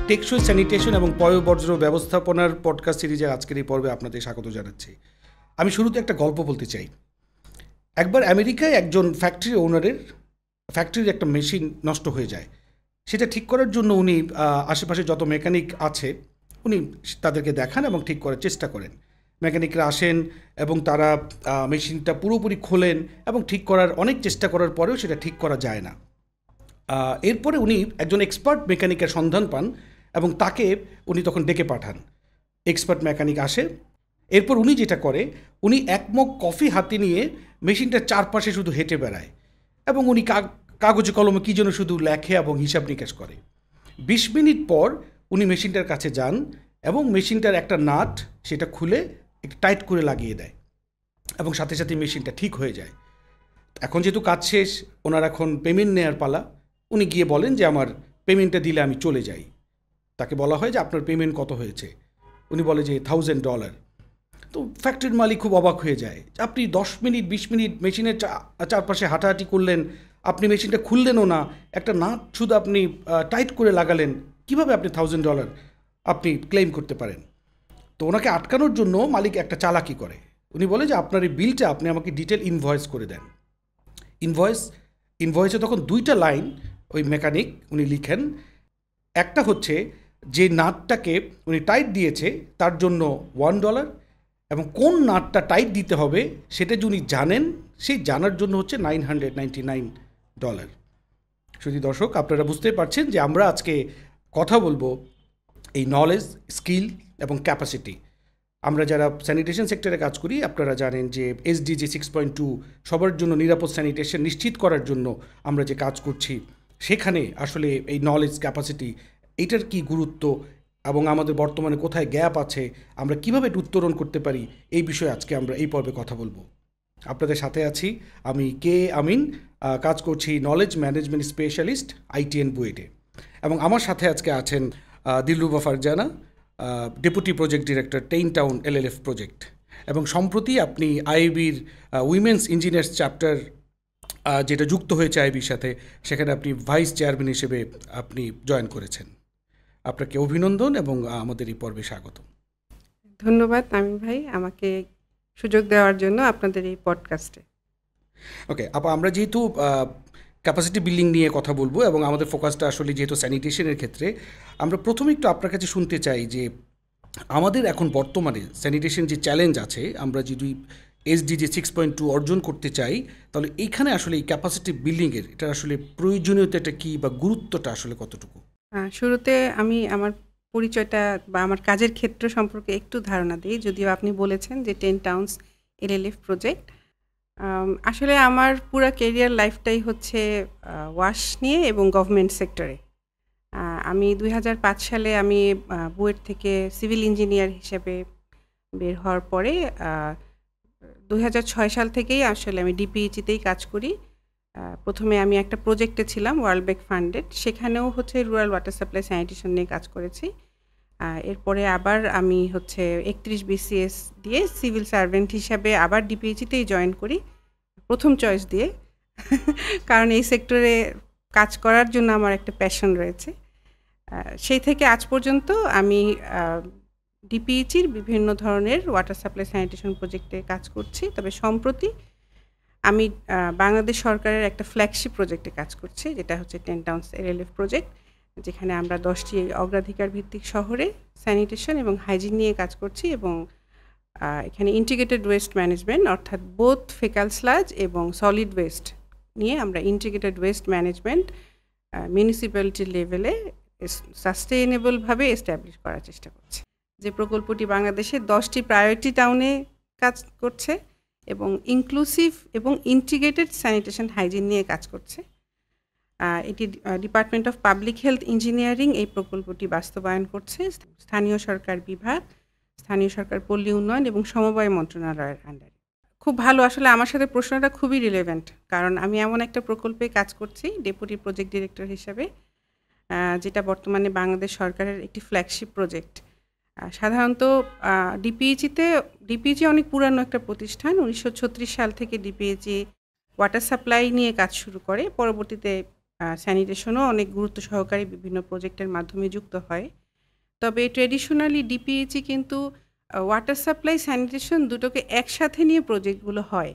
টেকসই স্যানিটেশন এবং পয়ঃবর্জ্য ব্যবস্থাপনার পডকাস্ট সিরিজের আজকের এই পর্বে আপনাদের স্বাগত জানাচ্ছি। আমি শুরুতে একটা গল্প বলতে চাই। একবার আমেরিকায় একজন ফ্যাক্টরি ওনারের ফ্যাক্টরির একটা মেশিন নষ্ট হয়ে যায়। সেটা ঠিক করার জন্য উনি আশেপাশে যত মেকানিক আছে উনি তাদেরকে দেখান এবং ঠিক করার চেষ্টা করেন। মেকানিকরা আসেন এবং তারা মেশিনটা পুরোপুরি খোলেন এবং ঠিক করার অনেক চেষ্টা করার পরেও সেটা ঠিক করা যায় না। এরপরে উনি একজন এক্সপার্ট মেকানিকের সন্ধান পান এবং তাকে উনি তখন ডেকে পাঠান। এক্সপার্ট মেকানিক আসে। এরপর উনি যেটা করে, উনি এক মগ কফি হাতে নিয়ে মেশিনটার চারপাশে শুধু হেঁটে বেড়ায় এবং উনি কাগজে কলমে কী যেন শুধু লেখে এবং হিসাব নিকাশ করে। 20 মিনিট পর উনি মেশিনটার কাছে যান এবং মেশিনটার একটা নাট সেটা খুলে একটু টাইট করে লাগিয়ে দেয় এবং সাথে সাথে মেশিনটা ঠিক হয়ে যায়। এখন যেহেতু কাজ শেষ, ওনার এখন পেমেন্ট নেওয়ার পালা। উনি গিয়ে বলেন যে আমার পেমেন্টটা দিলে আমি চলে যাই। তাকে বলা হয় যে আপনার পেমেন্ট কত হয়েছে। উনি বলে যে $1000। তো ফ্যাক্টরির মালিক খুব অবাক হয়ে যায়। আপনি 10 মিনিট 20 মিনিট মেশিনের চারপাশে হাঁটাহাঁটি করলেন, আপনি মেশিনটা খুললেনও না, একটা নাট শুধু আপনি টাইট করে লাগালেন, কিভাবে আপনি $1000 আপনি ক্লেম করতে পারেন? তো ওনাকে আটকানোর জন্য মালিক একটা চালাকি করে। উনি বলে যে আপনার এই বিলটা আপনি আমাকে ডিটেল ইনভয়েস করে দেন। ইনভয়েসে তখন 2টা লাইন ওই মেকানিক উনি লিখেন। একটা হচ্ছে যে নাটটাকে উনি টাইট দিয়েছে তার জন্য $1 এবং কোন নাটটা টাইট দিতে হবে সেটা যে উনি জানেন, সেই জানার জন্য হচ্ছে $999। শুধু দর্শক, আপনারা বুঝতেই পারছেন যে আমরা আজকে কথা বলবো এই নলেজ, স্কিল এবং ক্যাপাসিটি। আমরা যারা স্যানিটেশন সেক্টরে কাজ করি, আপনারা জানেন যে SDG 6.2 সবার জন্য নিরাপদ স্যানিটেশন নিশ্চিত করার জন্য আমরা যে কাজ করছি, সেখানে আসলে এই নলেজ, ক্যাপাসিটি এইটার কি গুরুত্ব এবং আমাদের বর্তমানে কোথায় গ্যাপ আছে, আমরা কীভাবে এটা উত্তরণ করতে পারি, এই বিষয়ে আজকে আমরা এই পর্বে কথা বলবো। আপনাদের সাথে আছি আমি কে আমিন, কাজ করছি নলেজ ম্যানেজমেন্ট স্পেশালিস্ট ITN বুয়েটে। এবং আমার সাথে আজকে আছেন Dilruba Farzana, deputy project director ten town LLF project. এবং সম্প্রতি আপনি আইবির উইমেন্স ইঞ্জিনিয়ার্স চ্যাপ্টার যেটা যুক্ত হয়েছে আইবির সাথে, সেখানে আপনি ভাইস চেয়ারম্যান হিসেবে আপনি জয়েন করেছেন। আপনাকে অভিনন্দন এবং আমাদের এই পর্বে স্বাগত। ধন্যবাদ আমিন ভাই, আমাকে সুযোগ দেওয়ার জন্য আপনাদের এই পডকাস্টে। ওকে আপা, আমরা যেহেতু ক্যাপাসিটি বিল্ডিং নিয়ে কথা বলবো এবং আমাদের ফোকাসটা আসলে যেহেতু স্যানিটেশনের ক্ষেত্রে, আমরা প্রথমে একটু আপনার কাছে শুনতে চাই যে আমাদের এখন বর্তমানে স্যানিটেশন যে চ্যালেঞ্জ আছে, আমরা যদি SDG 6.2 অর্জন করতে চাই, তাহলে এইখানে আসলে এই ক্যাপাসিটি বিল্ডিংয়ের এটা আসলে প্রয়োজনীয়তাটা কী বা গুরুত্বটা আসলে কতটুকু? শুরুতে আমি আমার পরিচয়টা বা আমার কাজের ক্ষেত্র সম্পর্কে একটু ধারণা দিই। যদিও আপনি বলেছেন যে টেইন টাউনস LLF প্রজেক্ট, আসলে আমার পুরো ক্যারিয়ার লাইফটাই হচ্ছে ওয়াশ নিয়ে এবং গভর্নমেন্ট সেক্টরে। আমি 2005 সালে আমি বুয়েট থেকে সিভিল ইঞ্জিনিয়ার হিসেবে বের হওয়ার পরে 2006 সাল থেকেই আসলে আমি DPEG-তেই কাজ করি। প্রথমে আমি একটা প্রজেক্টে ছিলাম, ওয়ার্ল্ড ব্যাংক ফান্ডেড, সেখানেও হচ্ছে রুরাল ওয়াটার সাপ্লাই স্যানিটেশন নিয়ে কাজ করেছি। এরপরে আবার আমি হচ্ছে 31 BCS দিয়ে সিভিল সার্ভেন্ট হিসাবে আবার DPEG-তেই জয়েন করি, প্রথম চয়েস দিয়ে কারণ এই সেক্টরে কাজ করার জন্য আমার একটা প্যাশন রয়েছে। সেই থেকে আজ পর্যন্ত আমি DPEG-র বিভিন্ন ধরনের ওয়াটার সাপ্লাই স্যানিটেশন প্রজেক্টে কাজ করছি। তবে সম্প্রতি আমি বাংলাদেশ সরকারের একটা ফ্ল্যাগশিপ প্রজেক্টে কাজ করছি, যেটা হচ্ছে টেইন টাউনস LLF প্রজেক্ট, যেখানে আমরা 10টি অগ্রাধিকার ভিত্তিক শহরে স্যানিটেশন এবং হাইজিন নিয়ে কাজ করছি এবং এখানে ইন্টিগ্রেটেড ওয়েস্ট ম্যানেজমেন্ট, অর্থাৎ বোথ ফেকাল স্লাজ এবং সলিড ওয়েস্ট নিয়ে আমরা ইন্টিগ্রেটেড ওয়েস্ট ম্যানেজমেন্ট মিউনিসিপ্যালিটি লেভেলে সাস্টেইনেবলভাবে এস্টাবলিশ করার চেষ্টা করছি। যে প্রকল্পটি বাংলাদেশের 10টি প্রায়োরিটি টাউনে কাজ করছে এবং ইনক্লুসিভ এবং ইন্টিগ্রেটেড স্যানিটেশন হাইজিন নিয়ে কাজ করছে। এটি department of public health engineering এই প্রকল্পটি বাস্তবায়ন করছে। স্থানীয় সরকার বিভাগ, স্থানীয় সরকার পল্লী উন্নয়ন এবং সমবায় মন্ত্রণালয়ের আন্ডারে। খুব ভালো, আসলে আমার সাথে প্রশ্নটা খুবই রিলেভেন্ট, কারণ আমি এমন একটা প্রকল্পে কাজ করছি ডেপুটি প্রজেক্ট ডিরেক্টর হিসাবে, যেটা বর্তমানে বাংলাদেশ সরকারের একটি ফ্ল্যাগশিপ প্রজেক্ট। সাধারণত ডিপিএজি অনেক পুরানো একটা প্রতিষ্ঠান। 1936 সাল থেকে ডিপিএজি ওয়াটার সাপ্লাই নিয়ে কাজ শুরু করে। পরবর্তীতে স্যানিটেশনও অনেক গুরুত্ব সহকারে বিভিন্ন প্রজেক্টের মাধ্যমে যুক্ত হয়। তবে ট্র্যাডিশনালি ডিপিএইচই কিন্তু ওয়াটার সাপ্লাই স্যানিটেশন দুটোকে একসাথে নিয়ে প্রজেক্টগুলো হয়।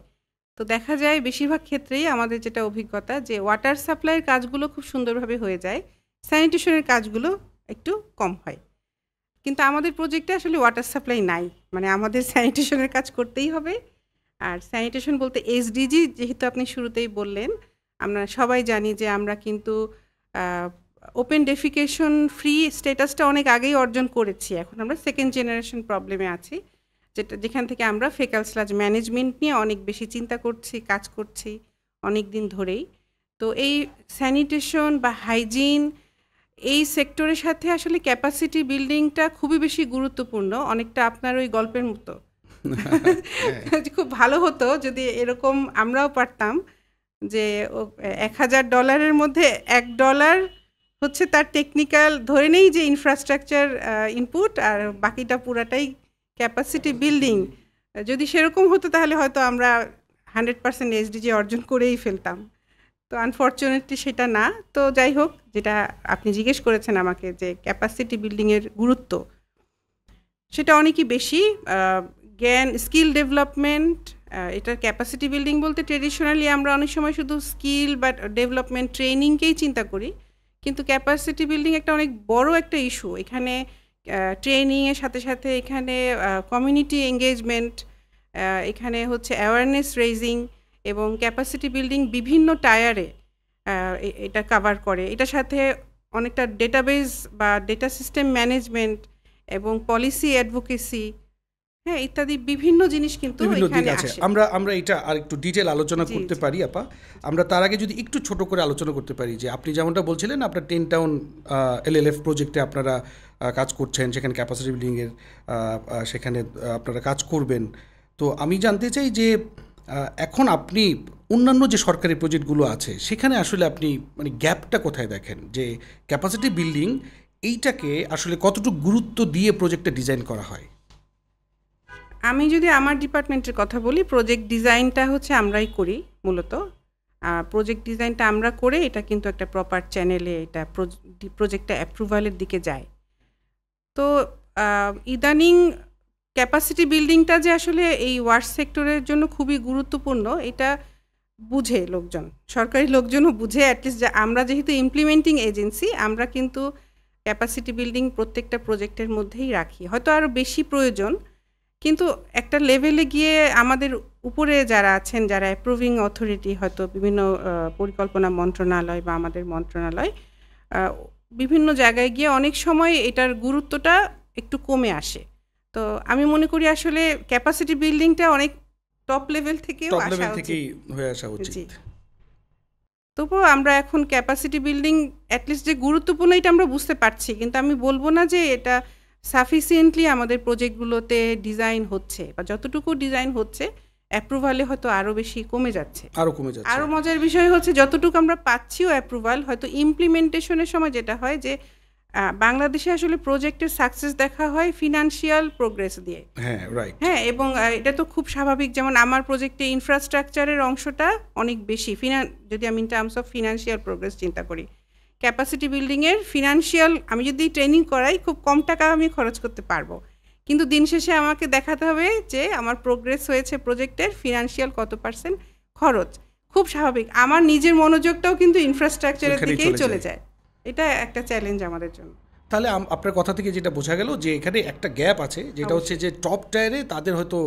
তো দেখা যায় বেশিরভাগ ক্ষেত্রেই আমাদের যেটা অভিজ্ঞতা যে ওয়াটার সাপ্লাইয়ের কাজগুলো খুব সুন্দরভাবে হয়ে যায়, স্যানিটেশনের কাজগুলো একটু কম হয়। কিন্তু আমাদের প্রজেক্টে আসলে ওয়াটার সাপ্লাই নাই, মানে আমাদের স্যানিটেশনের কাজ করতেই হবে। আর স্যানিটেশন বলতে এসডিজি যেহেতু আপনি শুরুতেই বললেন, আমরা সবাই জানি যে আমরা কিন্তু ওপেন ডেফিকেশন ফ্রি স্ট্যাটাসটা অনেক আগেই অর্জন করেছি। এখন আমরা সেকেন্ড জেনারেশন প্রবলেমে আছি, যেখান থেকে আমরা ফেকাল স্লাজ ম্যানেজমেন্ট নিয়ে অনেক বেশি চিন্তা করছি, কাজ করছি অনেক দিন ধরেই। তো এই স্যানিটেশন বা হাইজিন এই সেক্টরের সাথে আসলে ক্যাপাসিটি বিল্ডিংটা খুবই বেশি গুরুত্বপূর্ণ, অনেকটা আপনার ওই গল্পের মতো। খুব ভালো হতো যদি এরকম আমরাও পারতাম যে $1000 মধ্যে $1 হচ্ছে তার টেকনিক্যাল, ধরে নেই যে ইনফ্রাস্ট্রাকচার ইনপুট, আর বাকিটা পুরাটাই ক্যাপাসিটি বিল্ডিং। যদি সেরকম হতো তাহলে হয়তো আমরা 100% এসডিজি অর্জন করেই ফেলতাম। তো আনফর্চুনেটলি সেটা না। তো যাই হোক, যেটা আপনি জিজ্ঞেস করেছেন আমাকে যে ক্যাপাসিটি বিল্ডিংয়ের গুরুত্ব, সেটা অনেকই বেশি। জ্ঞান, স্কিল ডেভেলপমেন্ট, এটার ক্যাপাসিটি বিল্ডিং বলতে ট্রেডিশনালি আমরা অনেক সময় শুধু স্কিল বা ডেভেলপমেন্ট ট্রেনিংকেই চিন্তা করি, কিন্তু ক্যাপাসিটি বিল্ডিং একটা অনেক বড় একটা ইস্যু। এখানে ট্রেনিংয়ের সাথে সাথে এখানে কমিউনিটি এঙ্গেজমেন্ট, এখানে হচ্ছে অ্যাওয়ারনেস রেইজিং এবং ক্যাপাসিটি বিল্ডিং বিভিন্ন টায়ারে এটা কভার করে। এটার সাথে অনেকটা ডেটাবেস বা ডেটা সিস্টেম ম্যানেজমেন্ট এবং পলিসি অ্যাডভোকেসি, হ্যাঁ, ইত্যাদি বিভিন্ন জিনিস কিন্তু এখানে আসে। আমরা এটা আর একটু ডিটেল আলোচনা করতে পারি আপা। আমরা তার আগে যদি একটু ছোট করে আলোচনা করতে পারি যে আপনি যেমনটা বলছিলেন আপনার 10 টাউন এলএলএফ প্রজেক্টে আপনারা কাজ করছেন, সেখানে ক্যাপাসিটি বিল্ডিংয়ের সেখানে আপনারা কাজ করবেন। তো আমি জানতে চাই যে এখন আপনি অন্যান্য যে সরকারি প্রজেক্টগুলো আছে সেখানে আসলে আপনি মানে গ্যাপটা কোথায় দেখেন, যে ক্যাপাসিটি বিল্ডিং এইটাকে আসলে কতটুকু গুরুত্ব দিয়ে প্রজেক্টটা ডিজাইন করা হয়? আমি যদি আমার ডিপার্টমেন্টের কথা বলি, প্রজেক্ট ডিজাইনটা হচ্ছে আমরাই করি মূলত। প্রজেক্ট ডিজাইনটা আমরা করে এটা কিন্তু একটা প্রপার চ্যানেলে এটা প্রজেক্টটা অ্যাপ্রুভালের দিকে যায়। তো ইদানিং ক্যাপাসিটি বিল্ডিংটা যে আসলে এই ওয়ার্ক সেক্টরের জন্য খুবই গুরুত্বপূর্ণ এটা বুঝে লোকজন, সরকারি লোকজনও বুঝে। অ্যাটলিস্ট আমরা যেহেতু ইমপ্লিমেন্টিং এজেন্সি, আমরা কিন্তু ক্যাপাসিটি বিল্ডিং প্রত্যেকটা প্রজেক্টের মধ্যেই রাখি। হয়তো আরও বেশি প্রয়োজন, কিন্তু একটা লেভেলে গিয়ে আমাদের উপরে যারা আছেন, যারা অ্যাপ্রুভিং অথরিটি, হয়তো বিভিন্ন পরিকল্পনা মন্ত্রণালয় বা আমাদের মন্ত্রণালয়, বিভিন্ন জায়গায় গিয়ে অনেক সময় এটার গুরুত্বটা একটু কমে আসে। তো আমি মনে করি আসলে ক্যাপাসিটি বিল্ডিংটা অনেক টপ লেভেল থেকেই হয়ে আসা উচিত। তবুও আমরা এখন ক্যাপাসিটি বিল্ডিং অ্যাটলিস্ট যে গুরুত্বপূর্ণ এটা আমরা বুঝতে পারছি, কিন্তু আমি বলবো না যে এটা সাফিসিয়েন্টলি আমাদের প্রজেক্টগুলোতে ডিজাইন হচ্ছে, বা যতটুকু ডিজাইন হচ্ছে অ্যাপ্রুভালে হয়তো আরও বেশি কমে যাচ্ছে। আরও মজার বিষয় হচ্ছে যতটুকু আমরা পাচ্ছিও অ্যাপ্রুভাল, হয়তো ইমপ্লিমেন্টেশনের সময় যেটা হয় যে বাংলাদেশে আসলে প্রজেক্টের সাকসেস দেখা হয় ফিনান্সিয়াল প্রোগ্রেস দিয়ে। হ্যাঁ, এবং এটা তো খুব স্বাভাবিক। যেমন আমার প্রজেক্টে ইনফ্রাস্ট্রাকচারের অংশটা অনেক বেশি, যদি আমি in terms of financial progress চিন্তা করি। ক্যাপাসিটি বিল্ডিংয়ের ফিনান্সিয়াল আমি যদি ট্রেনিং করাই, খুব কম টাকা আমি খরচ করতে পারবো, কিন্তু দিন শেষে আমাকে দেখাতে হবে যে আমার প্রোগ্রেস হয়েছে প্রজেক্টের, ফিনান্সিয়াল কত % খরচ। খুব স্বাভাবিক, আমার নিজের মনোযোগটাও কিন্তু ইনফ্রাস্ট্রাকচারের দিকেই চলে যায়। এটা একটা চ্যালেঞ্জ আমাদের জন্য। তাহলে আপনার কথা থেকে যেটা বোঝা গেল যে এখানে একটা গ্যাপ আছে, যেটা হচ্ছে যে টপ টায়ারে তাদের হয়তো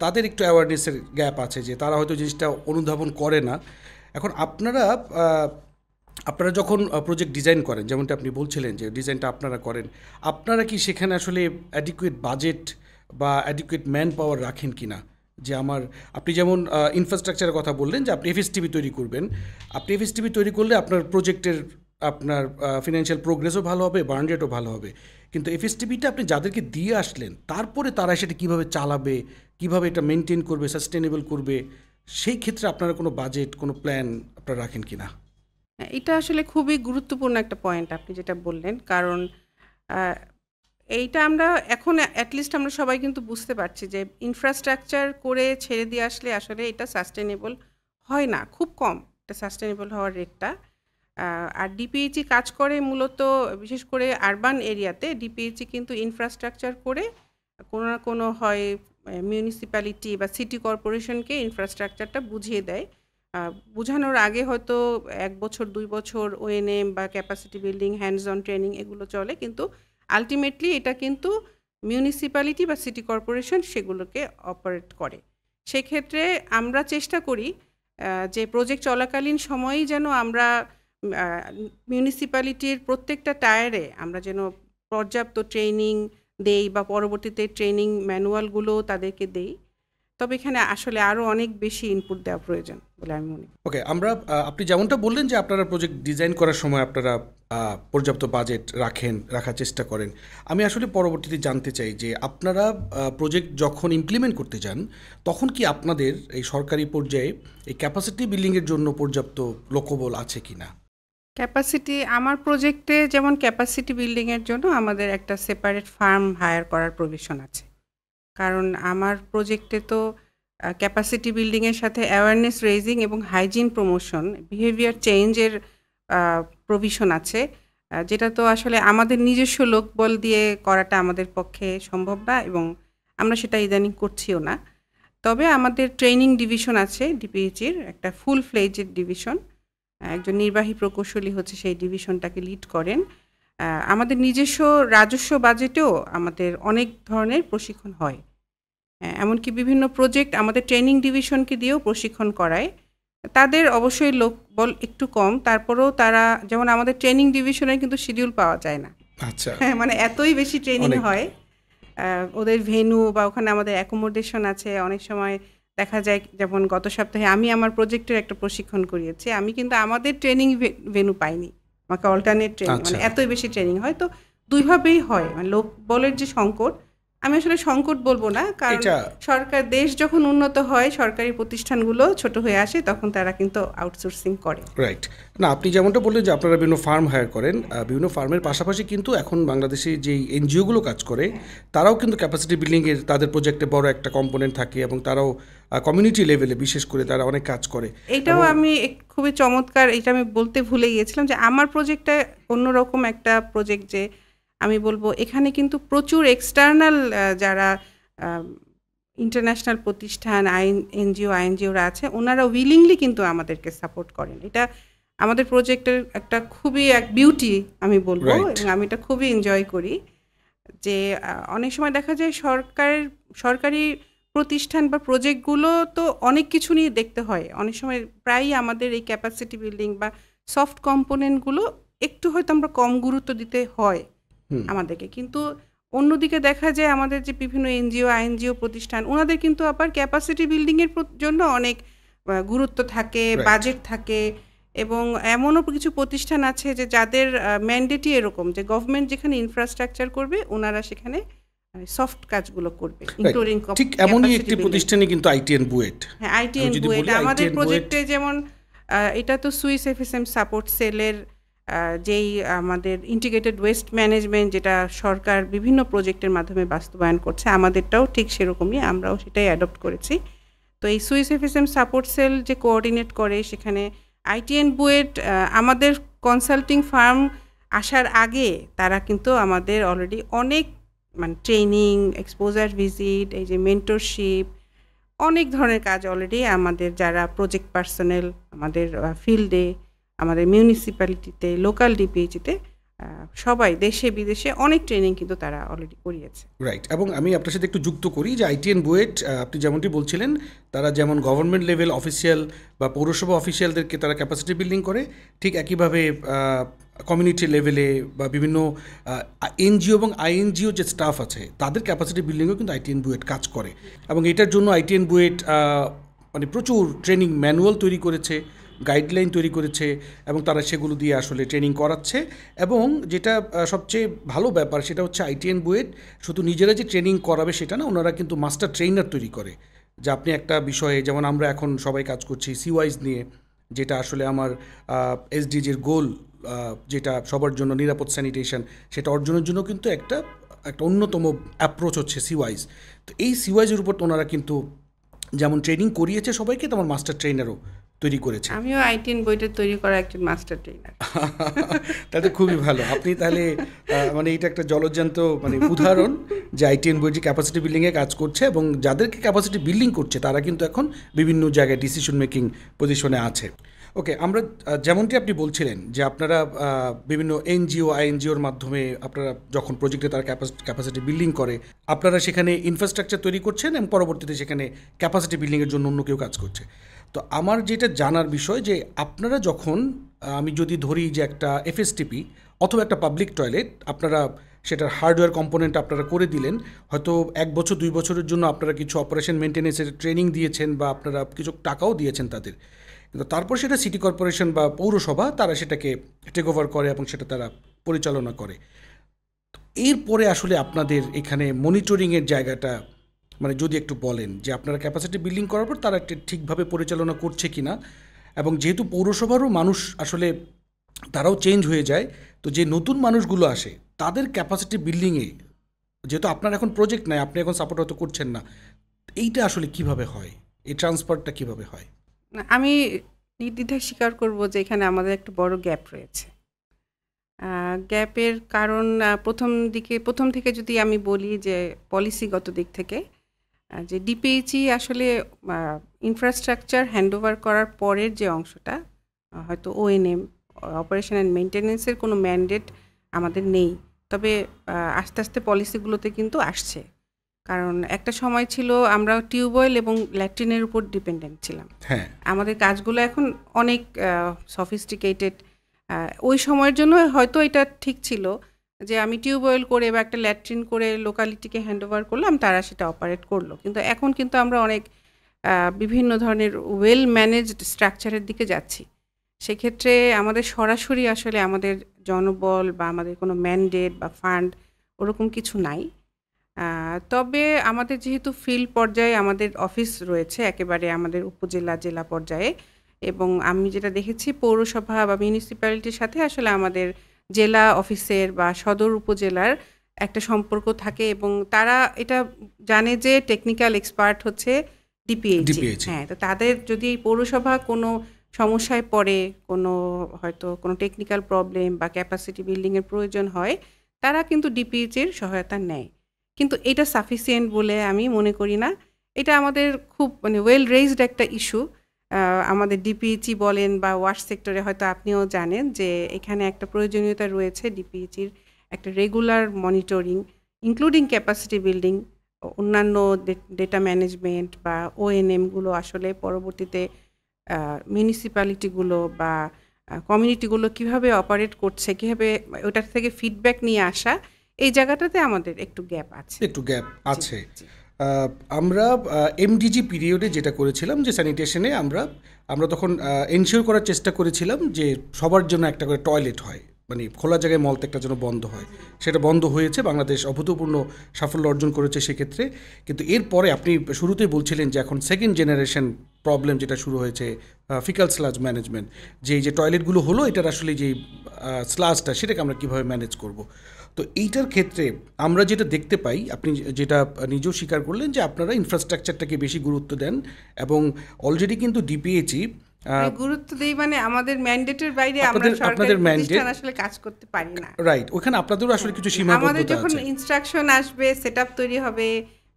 তাদের একটু অ্যাওয়ারনেসের গ্যাপ আছে, যে তারা হয়তো জিনিসটা অনুধাবন করে না। এখন আপনারা যখন প্রজেক্ট ডিজাইন করেন, যেমনটা আপনি বলছিলেন যে ডিজাইনটা আপনারা করেন, আপনারা কি সেখানে আসলে অ্যাডিকুয়েট বাজেট বা অ্যাডিকুয়েট ম্যান পাওয়ার রাখেন কি না? যে আপনি যেমন ইনফ্রাস্ট্রাকচারের কথা বললেন যে আপনি এফএসটিপি তৈরি করবেন, আপনি এফএসটিপি তৈরি করলে আপনার প্রজেক্টের আপনার ফিনান্সিয়াল প্রোগ্রেসও ভালো হবে, বার্ন রেটও ভালো হবে, কিন্তু এফএসটিপিটা আপনি যাদেরকে দিয়ে আসলেন তারপরে তারা সেটা কীভাবে চালাবে, কীভাবে এটা মেনটেন করবে, সাস্টেনেবল করবে, সেই ক্ষেত্রে আপনারা কোনো বাজেট, কোনো প্ল্যান আপনারা রাখেন কি না? এটা আসলে খুবই গুরুত্বপূর্ণ একটা পয়েন্ট আপনি যেটা বললেন, কারণ এইটা আমরা এখন অ্যাটলিস্ট আমরা সবাই কিন্তু বুঝতে পারছি যে ইনফ্রাস্ট্রাকচার করে ছেড়ে দিয়ে আসলে আসলে এটা সাস্টেনেবল হয় না, খুব কম এটা সাস্টেনেবল হওয়ার রেটটা। আর ডিপিএইচই কাজ করে মূলত বিশেষ করে আরবান এরিয়াতে। ডিপিএইচই কিন্তু ইনফ্রাস্ট্রাকচার করে কোনো না কোনো হয় মিউনিসিপ্যালিটি বা সিটি কর্পোরেশনকে ইনফ্রাস্ট্রাকচারটা বুঝিয়ে দেয়। বোঝানোর আগে হয়তো 1 বছর 2 বছর ওএনএম বা capacity building, hands on training এগুলো চলে, কিন্তু আলটিমেটলি এটা কিন্তু মিউনিসিপ্যালিটি বা সিটি কর্পোরেশন সেগুলোকে অপারেট করে। সেক্ষেত্রে আমরা চেষ্টা করি যে প্রজেক্ট চলাকালীন সময়েই যেন আমরা মিউনিসিপ্যালিটির প্রত্যেকটা টায়ারে আমরা যেন পর্যাপ্ত ট্রেনিং দেই বা পরবর্তীতে ট্রেনিং ম্যানুয়ালগুলো তাদেরকে দেই। তবে এখানে আসলে আরও অনেক বেশি ইনপুট দেওয়া প্রয়োজন বলে আমি মনে করি। ওকে, আমরা আপনি যেমনটা বললেন যে আপনারা প্রজেক্ট ডিজাইন করার সময় আপনারা পর্যাপ্ত বাজেট রাখার চেষ্টা করেন। আমি আসলে পরবর্তীতে জানতে চাই যে আপনারা প্রজেক্ট যখন ইমপ্লিমেন্ট করতে যান তখন কি আপনাদের এই সরকারি পর্যায়ে এই ক্যাপাসিটি বিল্ডিংয়ের জন্য পর্যাপ্ত লোকবল আছে কি না? ক্যাপাসিটি আমার প্রজেক্টে যেমন ক্যাপাসিটি বিল্ডিংয়ের জন্য আমাদের একটা সেপারেট ফার্ম হায়ার করার প্রভিশন আছে। কারণ আমার প্রজেক্টে তো ক্যাপাসিটি বিল্ডিংয়ের সাথে অ্যাওয়ারনেস রেইজিং এবং হাইজিন প্রমোশন, বিহেভিয়ার চেঞ্জের প্রভিশন আছে, যেটা তো আসলে আমাদের নিজস্ব লোকবল দিয়ে করাটা আমাদের পক্ষে সম্ভব না এবং আমরা সেটা ইদানিং করছিও না। তবে আমাদের ট্রেনিং ডিভিশন আছে ডিপিএইচির, একটা ফুল ফ্লেজেড ডিভিশন। একজন নির্বাহী প্রকৌশলী হচ্ছে সেই ডিভিশনটাকে লিড করেন। আমাদের নিজস্ব রাজস্ব বাজেটেও আমাদের অনেক ধরনের প্রশিক্ষণ হয়। এমনকি বিভিন্ন প্রজেক্ট আমাদের ট্রেনিং ডিভিশনকে দিয়েও প্রশিক্ষণ করায়। তাদের অবশ্যই লোকবল একটু কম, তারপরেও তারা যেমন আমাদের ট্রেনিং ডিভিশনের কিন্তু শিডিউল পাওয়া যায় না। আচ্ছা, মানে এতই বেশি ট্রেনিং হয়। ওদের ভেন্যু বা ওখানে আমাদের অ্যাকোমোডেশন আছে। অনেক সময় দেখা যায়, যেমন গত সপ্তাহে আমি আমার প্রজেক্টের একটা প্রশিক্ষণ করিয়েছি, আমি কিন্তু আমাদের ট্রেনিং ভেন্যু পাইনি, আমাকে অল্টারনেট ট্রেনিং, মানে এতই বেশি ট্রেনিং হয়। তো দুইভাবেই হয়, মানে লোকবলের যে সংকট, আমি আসলে সংকট বলবো না, কারণ সরকার দেশ যখন উন্নত হয় সরকারি প্রতিষ্ঠানগুলো ছোট হয়ে আসে, তখন তারা কিন্তু আউটসোর্সিং করে। রাইট। না, আপনি যেমনটা বললেন যে আপনারা বিভিন্ন ফার্ম হায়ার করেন, বিভিন্ন ফার্মের পাশাপাশি কিন্তু এখন বাংলাদেশে যেই এনজিওগুলো কাজ করে তারাও কিন্তু ক্যাপাসিটি বিল্ডিংয়ের তাদের প্রজেক্টে বড় একটা কম্পোনেন্ট থাকে এবং তারাও কমিউনিটি লেভেলে বিশেষ করে তারা অনেক কাজ করে। এটাও আমি খুবই চমৎকার, এটা আমি বলতে ভুলে গিয়েছিলাম যে আমার প্রজেক্টটা অন্যরকম একটা প্রজেক্ট, যে আমি বলবো এখানে কিন্তু প্রচুর এক্সটার্নাল যারা ইন্টারন্যাশনাল প্রতিষ্ঠান, আইএনজিওরা আছে, ওনারা উইলিংলি কিন্তু আমাদেরকে সাপোর্ট করেন। এটা আমাদের প্রজেক্টের একটা খুবই এক বিউটি আমি বলবো, এবং আমি এটা খুবই এনজয় করি। যে অনেক সময় দেখা যায় সরকারি প্রতিষ্ঠান বা প্রজেক্টগুলো তো অনেক কিছু নিয়ে দেখতে হয়, অনেক সময় প্রায়ই আমাদের এই ক্যাপাসিটি বিল্ডিং বা সফট কম্পোনেন্টগুলো একটু হয়তো আমরা কম গুরুত্ব দিতে হয় আমাদেরকে। কিন্তু অন্যদিকে দেখা যায় আমাদের যে বিভিন্ন এনজিও আইএনজিও প্রতিষ্ঠান, ওনাদের কিন্তু আবার ক্যাপাসিটি বিল্ডিংয়ের জন্য অনেক গুরুত্ব থাকে, বাজেট থাকে, এবং এমনও কিছু প্রতিষ্ঠান আছে যে যাদের ম্যান্ডেটই এরকম যে গভর্নমেন্ট যেখানে ইনফ্রাস্ট্রাকচার করবে ওনারা সেখানে সফট কাজগুলো করবে, ইনক্লুডিং ঠিক এমনই একটি প্রতিষ্ঠানই কিন্তু আইটিএন বুয়েট। হ্যাঁ, আইটিএন বুয়েট আমাদের প্রজেক্টে যেমন এটা তো সুইস এফএসএম সাপোর্ট সেলের যেই আমাদের ইন্টিগ্রেটেড ওয়েস্ট ম্যানেজমেন্ট, যেটা সরকার বিভিন্ন প্রজেক্টের মাধ্যমে বাস্তবায়ন করছে, আমাদেরটাও ঠিক সেরকমই, আমরাও সেটাই অ্যাডপ্ট করেছি। তো এই সুইস এফএসএম সাপোর্ট সেল যে কোঅর্ডিনেট করে, সেখানে আইটিএন বুয়েট আমাদের কনসাল্টিং ফার্ম আসার আগে তারা কিন্তু আমাদের অলরেডি অনেক মানে ট্রেনিং, এক্সপোজার ভিজিট, এই যে মেন্টরশিপ, অনেক ধরনের কাজ অলরেডি আমাদের যারা প্রজেক্ট পার্সোনেল আমাদের ফিল্ডে, আমাদের মিউনিসিপ্যালিটিতে, লোকাল ডিপিএইচিতে সবাই দেশে বিদেশে অনেক ট্রেনিং কিন্তু তারা অলরেডি করিয়েছে। রাইট। এবং আমি আপনার সাথে একটু যুক্ত করি যে আইটিএন বুয়েট আপনি যেমনটি বলছিলেন, তারা যেমন গভর্নমেন্ট লেভেল অফিসিয়াল বা পৌরসভা অফিসিয়ালদেরকে তারা ক্যাপাসিটি বিল্ডিং করে, ঠিক একইভাবে কমিউনিটি লেভেলে বা বিভিন্ন এনজিও এবং আইএনজিও যে স্টাফ আছে তাদের ক্যাপাসিটি বিল্ডিংও কিন্তু আইটিএন বুয়েট কাজ করে। এবং এটার জন্য আইটিএন বুয়েট মানে প্রচুর ট্রেনিং ম্যানুয়াল তৈরি করেছে, গাইডলাইন তৈরি করেছে, এবং তারা সেগুলো দিয়ে আসলে ট্রেনিং করাচ্ছে। এবং যেটা সবচেয়ে ভালো ব্যাপার সেটা হচ্ছে আইটিএন বুয়েট শুধু নিজেরা যে ট্রেনিং করাবে সেটা না, ওনারা কিন্তু মাস্টার ট্রেনার তৈরি করে। যে আপনি একটা বিষয়ে, যেমন আমরা এখন সবাই কাজ করছি সিওয়াইজ নিয়ে, যেটা আসলে আমার এসডিজির গোল, যেটা সবার জন্য নিরাপদ স্যানিটেশন, সেটা অর্জনের জন্য কিন্তু একটা অন্যতম অ্যাপ্রোচ হচ্ছে সিওয়াইজ। তো এই সিওয়াইজের উপর ওনারা কিন্তু যেমন ট্রেনিং করিয়েছে সবাইকে, তেমন মাস্টার ট্রেনারও তৈরি করেছে। আমিও আই-10 বইটা তৈরি করা একজন মাস্টার ট্রেনার। তাহলে খুবই ভালো। আপনি তাহলে মানে এটা একটা জলজ্যান্ত মানে উদাহরণ যে আই-10 বইটি ক্যাপাসিটি বিল্ডিংয়ে কাজ করছে, এবং যাদেরকে ক্যাপাসিটি বিল্ডিং করছে তারা কিন্তু এখন বিভিন্ন জায়গায় ডিসিশন মেকিং পজিশনে আছে। ওকে, আমরা যেমনটি আপনি বলছিলেন যে আপনারা বিভিন্ন এনজিও আইএনজিওর মাধ্যমে আপনারা যখন প্রজেক্টে তারা ক্যাপাসিটি বিল্ডিং করে, আপনারা সেখানে ইনফ্রাস্ট্রাকচার তৈরি করছেন এবং পরবর্তীতে সেখানে ক্যাপাসিটি বিল্ডিংয়ের জন্য অন্য কেউ কাজ করছে। তো আমার যেটা জানার বিষয় যে আপনারা যখন আমি যদি ধরি যে একটা এফএসটিপি অথবা একটা পাবলিক টয়লেট, আপনারা সেটার হার্ডওয়্যার কম্পোনেন্ট আপনারা করে দিলেন, হয়তো 1 বছর 2 বছরের জন্য আপনারা কিছু অপারেশন মেনটেন্যান্সের ট্রেনিং দিয়েছেন বা আপনারা কিছু টাকাও দিয়েছেন তাদের, কিন্তু তারপর সেটা সিটি কর্পোরেশন বা পৌরসভা তারা সেটাকে টেক ওভার করে এবং সেটা তারা পরিচালনা করে। এরপরে আসলে আপনাদের এখানে মনিটরিংয়ের জায়গাটা মানে যদি একটু বলেন যে আপনারা ক্যাপাসিটি বিল্ডিং করার পর তারা ঠিকভাবে পরিচালনা করছে কি না, এবং যেহেতু পৌরসভারও মানুষ আসলে তারাও চেঞ্জ হয়ে যায়, তো যে নতুন মানুষগুলো আসে তাদের ক্যাপাসিটি বিল্ডিংয়ে যেহেতু আপনার এখন প্রজেক্ট নাই, আপনি এখন সাপোর্ট হয়তো করছেন না, এইটা আসলে কিভাবে হয়, এই ট্রান্সফারটা কিভাবে হয়? আমি নির্দ্বিধায় স্বীকার করব যে এখানে আমাদের একটা বড় গ্যাপ রয়েছে। গ্যাপের কারণ প্রথম থেকে যদি আমি বলি যে পলিসিগত দিক থেকে, যে ডিপিএইচই আসলে ইনফ্রাস্ট্রাকচার হ্যান্ডওভার করার পরের যে অংশটা, হয়তো ওএনএম অপারেশন অ্যান্ড মেনটেন্যান্সের কোনো ম্যান্ডেট আমাদের নেই, তবে আস্তে আস্তে পলিসিগুলোতে কিন্তু আসছে। কারণ একটা সময় ছিল আমরা টিউবওয়েল এবং ল্যাট্রিনের উপর ডিপেন্ডেন্ট ছিলাম। হ্যাঁ, আমাদের কাজগুলো এখন অনেক সফিস্টিকেটেড। ওই সময়ের জন্য হয়তো এটা ঠিক ছিল যে আমি টিউবওয়েল করে বা একটা ল্যাট্রিন করে লোকালিটিকে হ্যান্ডওভার করলাম, তারা সেটা অপারেট করলো। কিন্তু এখন কিন্তু আমরা অনেক বিভিন্ন ধরনের ওয়েল ম্যানেজড স্ট্রাকচারের দিকে যাচ্ছি। সেক্ষেত্রে আমাদের সরাসরি আসলে আমাদের জনবল বা আমাদের কোনো ম্যান্ডেট বা ফান্ড ওরকম কিছু নাই। তবে আমাদের যেহেতু ফিল্ড পর্যায়ে আমাদের অফিস রয়েছে একেবারে আমাদের উপজেলা জেলা পর্যায়ে, এবং আমি যেটা দেখেছি পৌরসভা বা মিউনিসিপ্যালিটির সাথে আসলে আমাদের জেলা অফিসের বা সদর উপজেলার একটা সম্পর্ক থাকে, এবং তারা এটা জানে যে টেকনিক্যাল এক্সপার্ট হচ্ছে ডিপিএইচি। হ্যাঁ, তো তাদের যদি পৌরসভা কোনো সমস্যায় পড়ে, হয়তো কোনো টেকনিক্যাল প্রবলেম বা ক্যাপাসিটি বিল্ডিংয়ের প্রয়োজন হয়, তারা কিন্তু ডিপিএইচির সহায়তা নেয়। কিন্তু এটা সাফিসিয়েন্ট বলে আমি মনে করি না। এটা আমাদের খুব মানে ওয়েল রেইজড একটা ইস্যু। আমাদের ডিপিএইচি বলেন বা ওয়াশ সেক্টরে হয়তো আপনিও জানেন যে এখানে একটা প্রয়োজনীয়তা রয়েছে ডিপিএইচির একটা regular monitoring, including capacity building, অন্যান্য ডেটা ম্যানেজমেন্ট বা ওএনএমগুলো আসলে পরবর্তীতে মিউনিসিপ্যালিটিগুলো বা কমিউনিটিগুলো কীভাবে অপারেট করছে, কীভাবে ওটার থেকে ফিডব্যাক নিয়ে আসা, এই জায়গাটাতে আমাদের একটু গ্যাপ আছে। আমরা এমডিজি পিরিয়ডে যেটা করেছিলাম যে স্যানিটেশনে আমরা তখন এনশিওর করার চেষ্টা করেছিলাম যে সবার জন্য একটা করে টয়লেট হয়, মানে খোলা জায়গায় মলত্যাগটা যেন বন্ধ হয়। সেটা বন্ধ হয়েছে, বাংলাদেশ অভূতপূর্ণ সাফল্য অর্জন করেছে সেক্ষেত্রে। কিন্তু এরপরে আপনি শুরুতেই বলছিলেন যে এখন সেকেন্ড জেনারেশন প্রবলেম যেটা শুরু হয়েছে, ফিকাল স্লাজ ম্যানেজমেন্ট, যে টয়লেটগুলো হলো এটার আসলে যেই স্লাজটা সেটাকে আমরা কীভাবে ম্যানেজ করব। তো এইটার ক্ষেত্রে আমরা যেটা দেখতে পাই, আপনি যেটা নিজেও স্বীকার করলেন যে আপনারা ইনফ্রাস্ট্রাকচারটাকে বেশি গুরুত্ব দেন, এবং অলরেডি কিন্তু ডিপিএইচি গুরুত্ব দেই, মানে আমাদের ম্যান্ডেটের বাইরে আমরা সরকারি প্রতিষ্ঠান আসলে কাজ করতে পারি না। রাইট, ওখানে আপনাদেরও আসলে কিছু সীমাবদ্ধতা আছে। আমাদের যখন ইনস্ট্রাকশন আসবে, সেটআপ তৈরি হবে,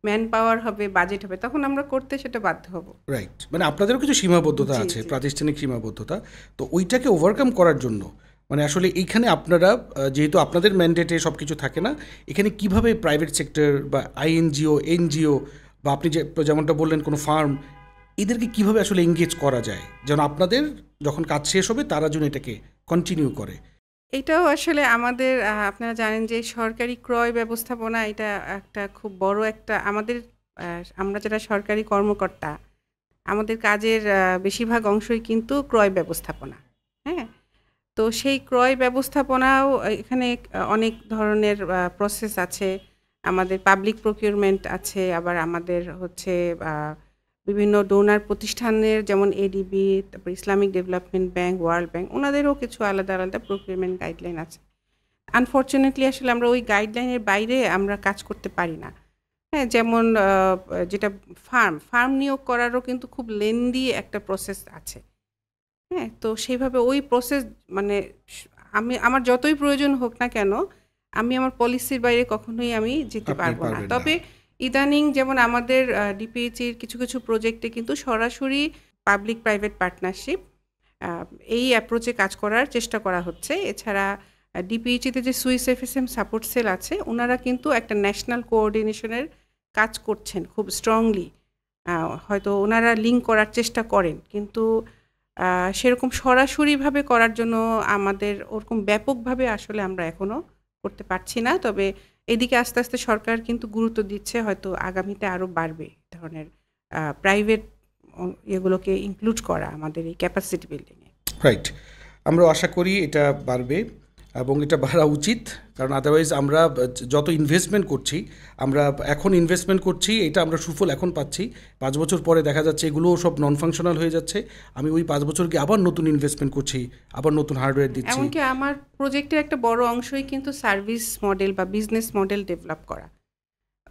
ম্যান পাওয়ার হবে, বাজেট হবে, তখন আমরা করতে সেটা বাধ্য হব। রাইট, মানে আপনাদেরও কিছু সীমাবদ্ধতা আছে, প্রাতিষ্ঠানিক সীমাবদ্ধতা। তো ওইটাকে ওভারকাম করার জন্য মানে আসলে এইখানে আপনারা যেহেতু আপনাদের ম্যান্ডেটে সব কিছু থাকে না, এখানে কিভাবে প্রাইভেট সেক্টর বা আইএনজিও এনজিও বা আপনি যেমনটা বললেন কোনো ফার্ম, এদেরকে কিভাবে আসলে এঙ্গেজ করা যায় যেন আপনাদের যখন কাজ শেষ হবে তারা যেন এটাকে কন্টিনিউ করে? এটাও আসলে আমাদের আপনারা জানেন যে সরকারি ক্রয় ব্যবস্থাপনা এটা একটা খুব বড় একটা আমরা যারা সরকারি কর্মকর্তা, আমাদের কাজের বেশিরভাগ অংশই কিন্তু ক্রয় ব্যবস্থাপনা। হ্যাঁ, তো সেই ক্রয় ব্যবস্থাপনাও এখানে অনেক ধরনের প্রসেস আছে। আমাদের পাবলিক প্রকিউরমেন্ট আছে, আবার আমাদের হচ্ছে বিভিন্ন ডোনার প্রতিষ্ঠানের যেমন এডিবি, তারপর Islamic development bank, world bank, ওনাদেরও কিছু আলাদা আলাদা প্রকিউরমেন্ট গাইডলাইন আছে। আনফর্চুনেটলি আসলে আমরা ওই গাইডলাইনের বাইরে আমরা কাজ করতে পারি না। হ্যাঁ, যেমন যেটা ফার্ম নিয়োগ করারও কিন্তু খুব লেন্দি একটা প্রসেস আছে। হ্যাঁ? তো সেইভাবে ওই প্রসেস মানে আমি আমার যতই প্রয়োজন হোক না কেন, আমি আমার পলিসির বাইরে কখনোই আমি যেতে আপনি পারবো না। পারবেন না। তবে ইদানিং যেমন আমাদের ডিপিএইচির কিছু, কিছু প্রজেক্টে কিন্তু সরাসরি পাবলিক প্রাইভেট পার্টনারশিপ আ এই অ্যাপ্রোচে কাজ করার চেষ্টা করা হচ্ছে। এছাড়া ডিপিএইচিতে যে সুইস এফএসএম সাপোর্ট সেল আছে, উনারা কিন্তু একটা ন্যাশনাল কোঅর্ডিনেশনের কাজ করছেন খুব স্ট্রংলি। আ হয়তো উনারা লিঙ্ক করার চেষ্টা করেন। কিন্তু সেরকম সরাসরিভাবে করার জন্য আমাদের ওরকম ব্যাপকভাবে আসলে আমরা এখনো করতে পারছি না। তবে এদিকে আস্তে, আস্তে সরকার কিন্তু গুরুত্ব দিচ্ছে। হয়তো আগামীতে আরো বাড়বে এ ধরনের প্রাইভেট ইয়েগুলোকে ইনক্লুড করা আমাদের এই ক্যাপাসিটি বিল্ডিং এ। রাইট। আমরা আশা করি এটা বাড়বে এবং এটা বাড়া উচিত, কারণ আদারওয়াইজ আমরা যত ইনভেস্টমেন্ট করছি, আমরা এখন ইনভেস্টমেন্ট করছি, এটা আমরা সুফল এখন পাচ্ছি, 5 বছর পরে দেখা যাচ্ছে এগুলোও সব নন ফাংশনাল হয়ে যাচ্ছে। আমি ওই 5 বছরকে আবার নতুন ইনভেস্টমেন্ট করছি, আবার নতুন হার্ডওয়্যার দিচ্ছি। এমনকি আমার প্রজেক্টের একটা বড় অংশই কিন্তু সার্ভিস মডেল বা বিজনেস মডেল ডেভেলপ করা।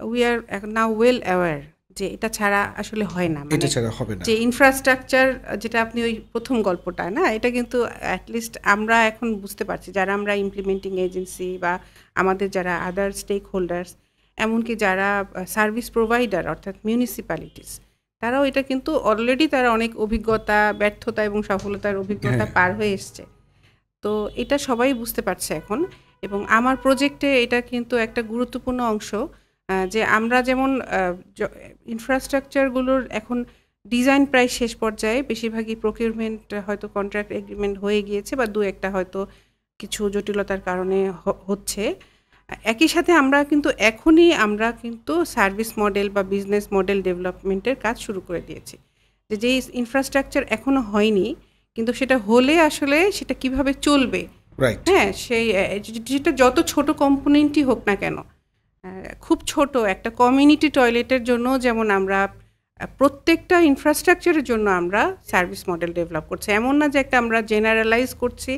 We are now well aware যে এটা ছাড়া আসলে হয় না। এটা ছাড়া হবে না। যে ইনফ্রাস্ট্রাকচার, যেটা আপনি ওই প্রথম গল্পটা না, এটা কিন্তু অ্যাটলিস্ট আমরা এখন বুঝতে পারছি, যারা আমরা ইমপ্লিমেন্টিং এজেন্সি বা আমাদের যারা আদার স্টেক হোল্ডার্স, এমনকি যারা সার্ভিস প্রোভাইডার অর্থাৎ মিউনিসিপ্যালিটিস, তারাও এটা কিন্তু অলরেডি তারা অনেক অভিজ্ঞতা, ব্যর্থতা এবং সফলতার অভিজ্ঞতা পার হয়ে এসছে। তো এটা সবাই বুঝতে পারছে এখন, এবং আমার প্রজেক্টে এটা কিন্তু একটা গুরুত্বপূর্ণ অংশ যে আমরা যেমন ইনফ্রাস্ট্রাকচারগুলোর এখন ডিজাইন প্রায় শেষ পর্যায়ে, বেশিরভাগই প্রকিউরমেন্ট হয়তো কন্ট্রাক্ট এগ্রিমেন্ট হয়ে গিয়েছে বা দু একটা হয়তো কিছু জটিলতার কারণে হচ্ছে। একই সাথে আমরা কিন্তু এখনই আমরা কিন্তু সার্ভিস মডেল বা বিজনেস মডেল ডেভেলপমেন্টের কাজ শুরু করে দিয়েছি। যেই ইনফ্রাস্ট্রাকচার এখনো হয়নি, কিন্তু সেটা হলে আসলে সেটা কিভাবে চলবে, হ্যাঁ, সেই যেটা যত ছোট কম্পোনেন্টই হোক না কেন, খুব ছোট একটা কমিউনিটি টয়লেটের জন্য যেমন আমরা প্রত্যেকটা ইনফ্রাস্ট্রাকচারের জন্য আমরা সার্ভিস মডেল ডেভেলপ করছি। এমন না যে একটা আমরা জেনারেলাইজ করছি,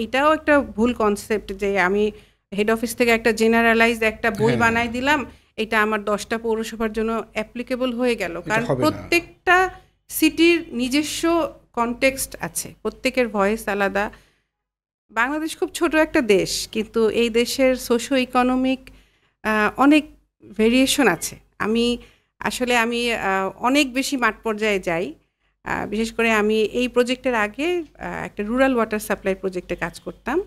এটাও একটা ভুল কনসেপ্ট যে আমি হেড অফিস থেকে একটা জেনারেলাইজ একটা বই বানাই দিলাম, এটা আমার 10টা পৌরসভার জন্য অ্যাপ্লিকেবল হয়ে গেল। কারণ প্রত্যেকটা সিটির নিজস্ব কনটেক্সট আছে, প্রত্যেকের ভয়েস আলাদা। বাংলাদেশ খুব ছোট একটা দেশ, কিন্তু এই দেশের সোশো ইকোনমিক অনেক ভেরিয়েশন আছে। আমি অনেক বেশি মাঠ পর্যায়ে যাই। বিশেষ করে আমি এই প্রজেক্টের আগে একটা রুরাল ওয়াটার সাপ্লাই প্রজেক্টে কাজ করতাম।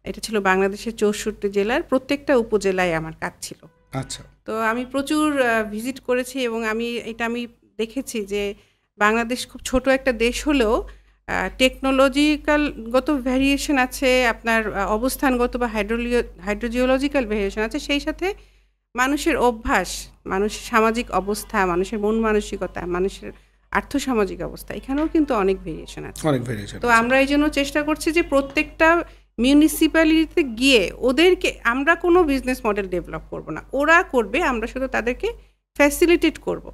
এটা ছিল বাংলাদেশের 64 জেলার প্রত্যেকটা উপজেলায় আমার কাজ ছিল। আচ্ছা। তো আমি প্রচুর ভিজিট করেছি এবং আমি দেখেছি যে বাংলাদেশ খুব ছোট একটা দেশ হলেও টেকনোলজিক্যালগত ভ্যারিয়েশন আছে, আপনার অবস্থানগত বা হাইড্রোজিওলজিক্যাল ভ্যারিয়েশন আছে, সেই সাথে মানুষের অভ্যাস, মানুষের সামাজিক অবস্থা, মানুষের মন মানসিকতা, মানুষের আর্থসামাজিক অবস্থা, এখানেও কিন্তু অনেক ভেরিয়েশন আছে। তো আমরা এই জন্য চেষ্টা করছি যে প্রত্যেকটা মিউনিসিপ্যালিটিতে গিয়ে ওদেরকে আমরা কোনো বিজনেস মডেল ডেভেলপ করব না, ওরা করবে, আমরা শুধু তাদেরকে ফ্যাসিলিটেট করব।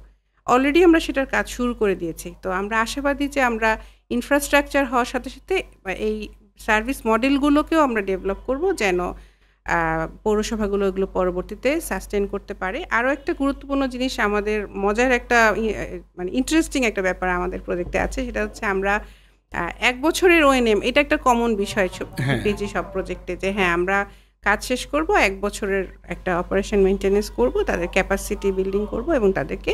অলরেডি আমরা সেটার কাজ শুরু করে দিয়েছি। তো আমরা আশাবাদী যে আমরা ইনফ্রাস্ট্রাকচার হওয়ার সাথে সাথে এই সার্ভিস মডেলগুলোকেও আমরা ডেভেলপ করব, যেন পৌরসভাগুলো এগুলো পরবর্তীতে সাস্টেন করতে পারে। আরও একটা গুরুত্বপূর্ণ জিনিস, আমাদের মজার একটা মানে ইন্টারেস্টিং একটা ব্যাপার আমাদের প্রজেক্টে আছে, সেটা হচ্ছে আমরা 1 বছরের ওএনএম, এটা একটা কমন বিষয় পেয়েছি সব প্রজেক্টে, যে হ্যাঁ আমরা কাজ শেষ করব, 1 বছরের একটা অপারেশন মেনটেন্যান্স করব, তাদের ক্যাপাসিটি বিল্ডিং করব এবং তাদেরকে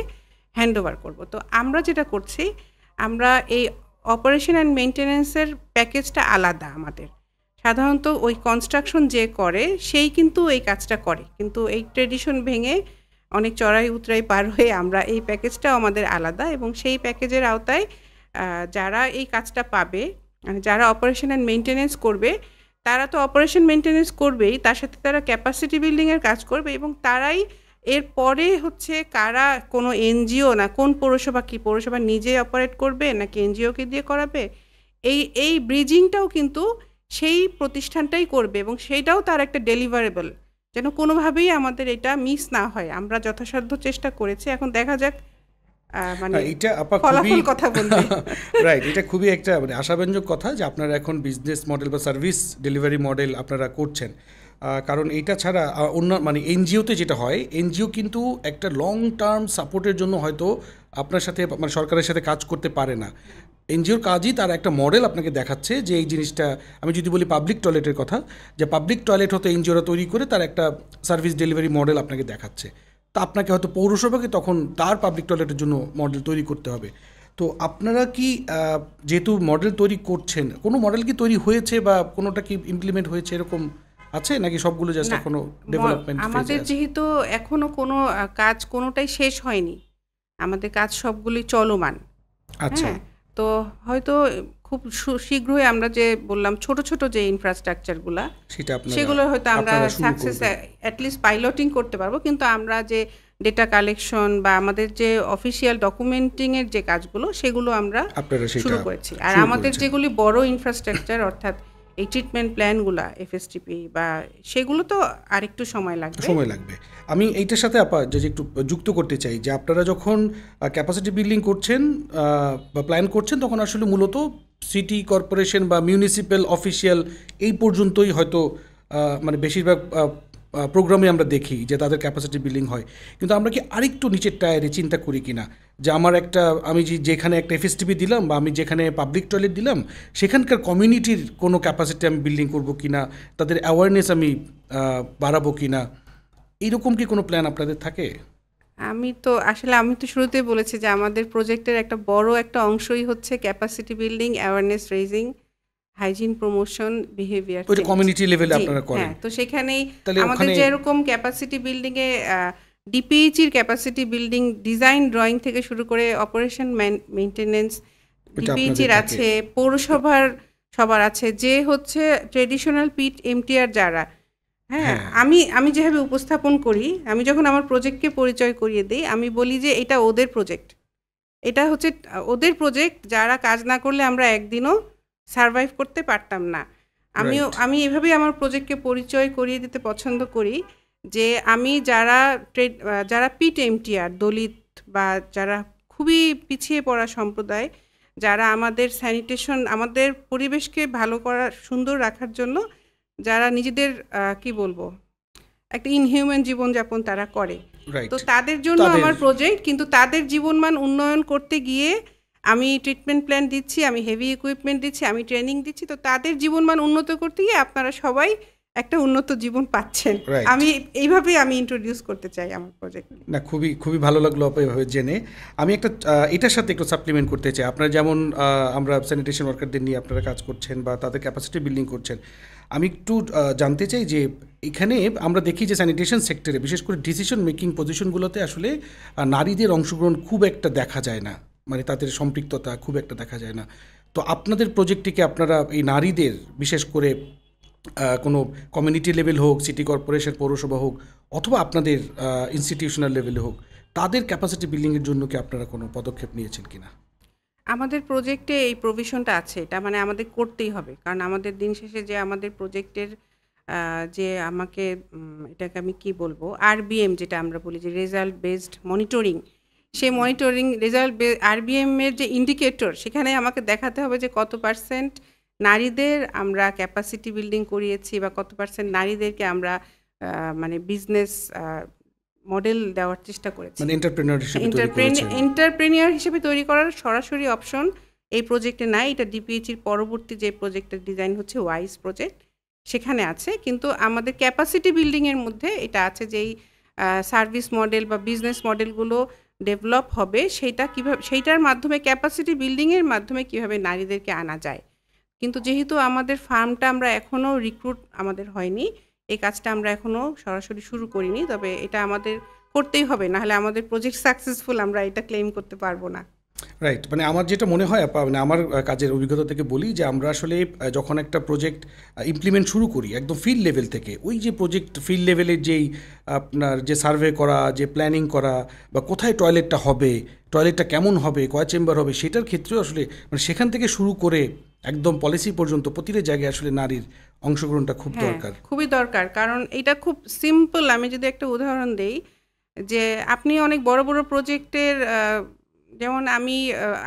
হ্যান্ড ওভার করবো। তো আমরা যেটা করছি, আমরা এই অপারেশন অ্যান্ড মেনটেন্যান্সের প্যাকেজটা আলাদা আমাদের। সাধারণত ওই কনস্ট্রাকশন যে করে সেই কিন্তু এই কাজটা করে, কিন্তু এই ট্রেডিশন ভেঙে অনেক চড়াই উতরাই পার হয়ে আমরা এই প্যাকেজটাও আমাদের আলাদা, এবং সেই প্যাকেজের আওতায় যারা এই কাজটা পাবে, মানে যারা অপারেশন অ্যান্ড মেনটেন্যান্স করবে, তারা তো অপারেশন মেনটেন্যান্স করবেই, তার সাথে তারা ক্যাপাসিটি বিল্ডিংয়ের কাজ করবে, এবং তারাই এরপরে হচ্ছে কারা কোনো এনজিও না কোন পৌরসভা, কি পৌরসভা নিজে অপারেট করবে নাকি এনজিওকে দিয়ে করাবে, এই ব্রিজিংটাও কিন্তু সেই প্রতিষ্ঠানটাই করবে, এবং সেইটাও তার একটা ডেলিভারেবল, যেন কোনোভাবেই আমাদের এটা মিস না হয়। আমরা যথাসাধ্য চেষ্টা করেছি, এখন দেখা যাক মানে এটা ফলাফল কথা বলবে। রাইট, এটা খুবই একটা মানে আশাব্যঞ্জক কথা যে আপনারা এখন বিজনেস মডেল বা সার্ভিস ডেলিভারি মডেল আপনারা করছেন। কারণ এইটা ছাড়া অন্য মানে এনজিওতে যেটা হয়, এনজিও কিন্তু একটা লং টার্ম সাপোর্টের জন্য হয়তো আপনার সাথে মানে সরকারের সাথে কাজ করতে পারে না। এনজিওর কাজই তার একটা মডেল আপনাকে দেখাচ্ছে যে এই জিনিসটা, আমি যদি বলি পাবলিক টয়লেটের কথা, যে পাবলিক টয়লেট হতে এনজিওরা তৈরি করে তার একটা সার্ভিস ডেলিভারি মডেল আপনাকে দেখাচ্ছে। তা আপনাকে হয়তো পৌরসভাকে তখন তার পাবলিক টয়লেটের জন্য মডেল তৈরি করতে হবে। তো আপনারা কি যেহেতু মডেল তৈরি করছেন, কোনো মডেল কি তৈরি হয়েছে বা কোনোটা কি ইমপ্লিমেন্ট হয়েছে এরকম আছে, নাকি সবগুলো জাস্ট না, এখনো ডেভেলপমেন্ট ফেজে আমাদের আছে? যেহেতু এখনো কোনো কাজ কোনোটাই শেষ হয়নি, আমাদের কাজ সবগুলি চলমান। আচ্ছা, হ্যাঁ, তো হয়তো খুব শীঘ্রই আমরা যে বললাম ছোট ছোট যে ইনফ্রাস্ট্রাকচারগুলা, সেটা সেগুলো হয়তো আমরা আপনারা শুরু সাকসেস করবেন। অ্যাটলিস্ট পাইলটিং করতে পারবো, কিন্তু আমরা যে ডেটা কালেকশন বা আমাদের যে অফিসিয়াল ডকুমেন্টিংয়ের যে কাজগুলো, সেগুলো আমরা আপনারা সেটা শুরু করেছি। আর শুরু আমাদের করেছেন। যেগুলি বড় ইনফ্রাস্ট্রাকচার, অর্থাৎ এই ট্রিটমেন্ট প্ল্যানগুলা এফএসটিপি বা, সেগুলো তো আরেকটু সময় লাগবে। সময় লাগবে। আমি এইটার সাথে যে একটু যুক্ত করতে চাই যে আপনারা যখন ক্যাপাসিটি বিল্ডিং করছেন বা প্ল্যান করছেন, তখন আসলে মূলত সিটি কর্পোরেশন বা মিউনিসিপ্যাল অফিসিয়াল এই পর্যন্তই হয়তো মানে বেশিরভাগ প্রোগ্রামে আমরা দেখি যে তাদের ক্যাপাসিটি বিল্ডিং হয়। কিন্তু আমরা কি আরেকটু নিচের টায়ারে চিন্তা করি কি না, যে আমার আমি যেখানে একটা এফএসটিপি দিলাম বা আমি যেখানে পাবলিক টয়লেট দিলাম, সেখানকার কমিউনিটির কোনো ক্যাপাসিটি আমি বিল্ডিং করবো কি না, তাদের অ্যাওয়ারনেস আমি বাড়াবো কি না, এইরকম কি কোনো প্ল্যান আপনাদের থাকে? আমি তো শুরুতেই বলেছি যে আমাদের প্রজেক্টের একটা বড় একটা অংশই হচ্ছে capacity building, awareness raising, hygiene promotion, behaviour ওইটা চেঞ্জ। কমিউনিটি লেভেলে জি, আপনারা করেন? হ্যাঁ, তো সেখানেই তাহলে আমাদের ওখানে যেরকম ক্যাপাসিটি বিল্ডিংয়ে ডিপিএইচির ক্যাপাসিটি বিল্ডিং ডিজাইন ড্রয়িং থেকে শুরু করে অপারেশন মেইনটেনেন্স ওইটা আপনাদের ডিপিএইচির থাকে। আছে, পৌরসভার সবার আছে, যে হচ্ছে ট্রেডিশনাল পিট এমটিআর যারা। হ্যাঁ, হ্যাঁ, আমি যেভাবে উপস্থাপন করি, আমি যখন আমার প্রজেক্টকে পরিচয় করিয়ে দিই, আমি বলি যে এটা ওদের প্রজেক্ট, এটা হচ্ছে ওদের প্রজেক্ট, যারা কাজ না করলে আমরা একদিনও সারভাইভ করতে পারতাম না। রাইট। আমি এভাবেই আমার প্রজেক্টকে পরিচয় করিয়ে দিতে পছন্দ করি, যে আমি যারা পিট এমটিআর, দলিত বা যারা খুবই পিছিয়ে পড়া সম্প্রদায়, যারা আমাদের স্যানিটেশন, আমাদের পরিবেশকে ভালো করা, সুন্দর রাখার জন্য যারা নিজেদের কি বলবো, একটা ইনহিউম্যান জীবনযাপন তারা করে, রাইট। তো তাদের জন্য তাদের আমার প্রজেক্ট। কিন্তু তাদের জীবনমান উন্নয়ন করতে গিয়ে আমি ট্রিটমেন্ট প্ল্যান দিচ্ছি, আমি হেভি ইকুইপমেন্ট দিচ্ছি, আমি ট্রেনিং দিচ্ছি, তো তাদের জীবনমান উন্নত করতে গিয়ে আপনারা সবাই একটা উন্নত জীবন পাচ্ছেন। রাইট। এইভাবেই আমি ইন্ট্রোডিউস করতে চাই আমার প্রজেক্ট। না, খুবই খুবই ভালো লাগলো এভাবে জেনে। আমি একটা এটার সাথে একটু সাপ্লিমেন্ট করতে চাই। আপনারা যেমন আমরা স্যানিটেশন ওয়ার্কারদের নিয়ে আপনারা কাজ করছেন বা তাদের ক্যাপাসিটি বিল্ডিং করছেন, আমি একটু জানতে চাই যে এখানে আমরা দেখি যে স্যানিটেশন সেক্টরে বিশেষ করে ডিসিশন মেকিং পজিশনগুলোতে আসলে নারীদের অংশগ্রহণ খুব একটা দেখা যায় না, মানে তাদের সম্পৃক্ততা খুব একটা দেখা যায় না। তো আপনাদের প্রজেক্টটিকে আপনারা এই নারীদের বিশেষ করে কোনো কমিউনিটি লেভেল হোক, সিটি কর্পোরেশন, পৌরসভা হোক, অথবা আপনাদের ইনস্টিটিউশনাল লেভেলে হোক, তাদের ক্যাপাসিটি বিল্ডিংয়ের জন্য কি আপনারা কোনো পদক্ষেপ নিয়েছেন কিনা? আমাদের প্রজেক্টে এই প্রভিশনটা আছে, এটা মানে আমাদের করতেই হবে, কারণ আমাদের দিন শেষে যে আমাদের প্রজেক্টের যে আমাকে এটাকে আমি কি বলবো, আরবিএম যেটা আমরা বলি, যে রেজাল্ট বেসড মনিটরিং, সেই মনিটরিং রেজাল্ট আরবিএম এর যে ইন্ডিকেটর, সেখানে আমাকে দেখাতে হবে যে কত পার্সেন্ট নারীদের আমরা ক্যাপাসিটি বিল্ডিং করিয়েছি, বা কত পার্সেন্ট নারীদেরকে আমরা মানে বিজনেস মডেল দেওয়ার চেষ্টা করেছি। মানে এন্টারপ্রেনার হিসেবে তৈরি করেছেন? এন্টারপ্রেনিয়র হিসেবে তৈরি করার সরাসরি অপশন এই প্রজেক্টে নাই। এটা ডিপিএইচির পরবর্তী যে প্রজেক্টের ডিজাইন হচ্ছে ওয়াইজ প্রজেক্ট, সেখানে আছে। কিন্তু আমাদের ক্যাপাসিটি বিল্ডিংয়ের মধ্যে এটা আছে, যেই সার্ভিস মডেল বা বিজনেস মডেলগুলো ডেভেলপ হবে, সেইটার মাধ্যমে, ক্যাপাসিটি বিল্ডিংয়ের মাধ্যমে কীভাবে নারীদেরকে আনা যায়। কিন্তু যেহেতু আমাদের ফার্মটা আমরা এখনও রিক্রুট আমাদের হয়নি, এই কাজটা আমরা এখনও সরাসরি শুরু করিনি, তবে এটা আমাদের করতেই হবে, নাহলে আমাদের প্রজেক্ট সাকসেসফুল আমরা এটা ক্লেম করতে পারবো না। রাইট। মানে আমার যেটা মনে হয় মানে আমার কাজের অভিজ্ঞতা থেকে বলি যে আমরা আসলে যখন একটা প্রজেক্ট ইমপ্লিমেন্ট শুরু করি একদম ফিল্ড লেভেল থেকে, ওই যে প্রজেক্ট ফিল্ড লেভেলের যেই আপনার যে সার্ভে করা, যে প্ল্যানিং করা, বা কোথায় টয়লেটটা হবে, টয়লেটটা কেমন হবে, কয় চেম্বার হবে, সেটার ক্ষেত্রেও আসলে মানে সেখান থেকে শুরু করে একদম পলিসি পর্যন্ত প্রতিটা জায়গায় আসলে নারীর অংশগ্রহণটা খুব দরকার। খুবই দরকার, কারণ এটা খুব সিম্পল। আমি যদি একটা উদাহরণ দেই, যে আপনি অনেক বড় বড় প্রজেক্টের, যেমন আমি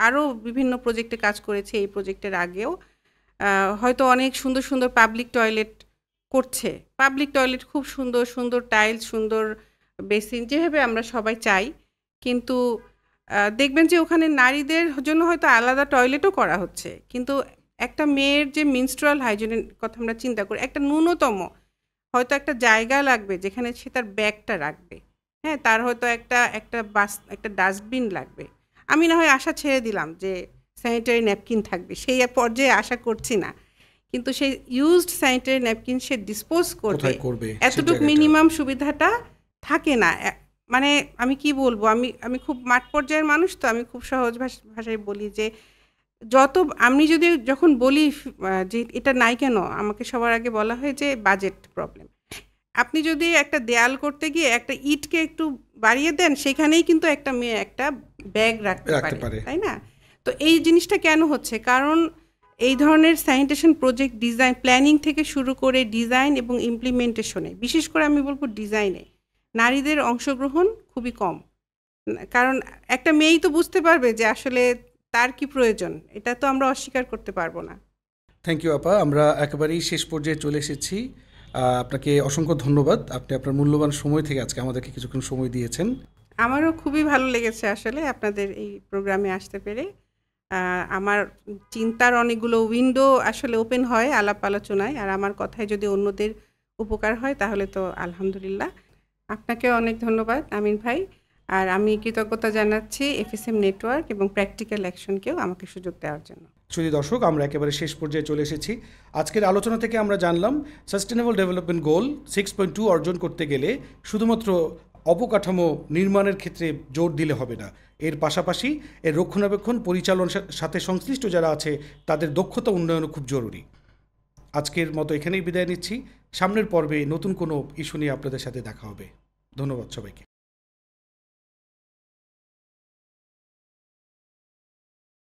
আরও বিভিন্ন প্রজেক্টে কাজ করেছি, এই প্রজেক্টের আগেও হয়তো অনেক সুন্দর সুন্দর পাবলিক টয়লেট করছে, পাবলিক টয়লেট খুব সুন্দর সুন্দর টাইলস, সুন্দর বেসিন, যেভাবে আমরা সবাই চাই, কিন্তু দেখবেন যে ওখানে নারীদের জন্য হয়তো আলাদা টয়লেটও করা হচ্ছে, কিন্তু একটা মেয়ের যে মেনস্ট্রুয়াল হাইজিনের কথা আমরা চিন্তা করি, একটা ন্যূনতম হয়তো একটা জায়গা লাগবে যেখানে সে তার ব্যাগটা রাখবে, হ্যাঁ, তার হয়তো একটা ডাস্টবিন লাগবে। আমি না হয় আশা ছেড়ে দিলাম যে স্যানিটারি ন্যাপকিন থাকবে, সেই পর্যায়ে আশা করছি না, কিন্তু সেই ইউজড স্যানিটারি ন্যাপকিন সে ডিসপোজ করবে এতটুকু মিনিমাম সুবিধাটা থাকে না। মানে আমি কি বলবো, আমি খুব মাঠ পর্যায়ের মানুষ, তো আমি খুব সহজ ভাষায় বলি যে আমি যখন বলি যে এটা নাই কেন, আমাকে সবার আগে বলা হয় যে বাজেট প্রবলেম। আপনি যদি একটা দেয়াল করতে গিয়ে একটা ইটকে একটু বাড়িয়ে দেন, সেখানেই কিন্তু একটা মেয়ে একটা ব্যাগ রাখতে পারে, তাই না? তো এই জিনিসটা কেন হচ্ছে? কারণ এই ধরনের স্যানিটেশন প্রজেক্ট ডিজাইন, প্ল্যানিং থেকে শুরু করে ডিজাইন এবং ইমপ্লিমেন্টেশনে, বিশেষ করে আমি বলবো ডিজাইনে নারীদের অংশগ্রহণ খুবই কম। কারণ একটা মেয়েই তো বুঝতে পারবে যে আসলে তার কি প্রয়োজন, এটা তো আমরা অস্বীকার করতে পারবো না। থ্যাংক ইউ আপা, আমরা একেবারেই শেষ পর্যায়ে চলে এসেছি। আপনাকে অসংখ্য ধন্যবাদ, আপনি আপনার মূল্যবান সময় থেকে আজকে আমাদেরকে কিছুক্ষণ সময় দিয়েছেন। আমারও খুবই ভালো লেগেছে আসলে আপনাদের এই প্রোগ্রামে আসতে পেরে। আমার চিন্তার অনেকগুলো উইন্ডো আসলে ওপেন হয় আলাপ আলোচনায়, আর আমার কথায় যদি অন্যদের উপকার হয় তাহলে তো আলহামদুলিল্লাহ। আপনাকে অনেক ধন্যবাদ আমিন ভাই, আর আমি কৃতজ্ঞতা জানাচ্ছি এফএসএম নেটওয়ার্ক এবং প্র্যাকটিক্যাল অ্যাকশনকেও আমাকে সুযোগ দেওয়ার জন্য। শুধু দর্শক, আমরা একেবারে শেষ পর্যায়ে চলে এসেছি। আজকের আলোচনা থেকে আমরা জানলাম সাস্টেনেবল ডেভেলপমেন্ট গোল 6.2 অর্জন করতে গেলে শুধুমাত্র অবকাঠামো নির্মাণের ক্ষেত্রে জোর দিলে হবে না, এর পাশাপাশি এর রক্ষণাবেক্ষণ পরিচালনার সাথে সংশ্লিষ্ট যারা আছে তাদের দক্ষতা উন্নয়নও খুব জরুরি। আজকের মতো এখানেই বিদায় নিচ্ছি। সামনের পর্বে নতুন কোনো ইস্যু নিয়ে আপনাদের সাথে দেখা হবে। ধন্যবাদ সবাইকে।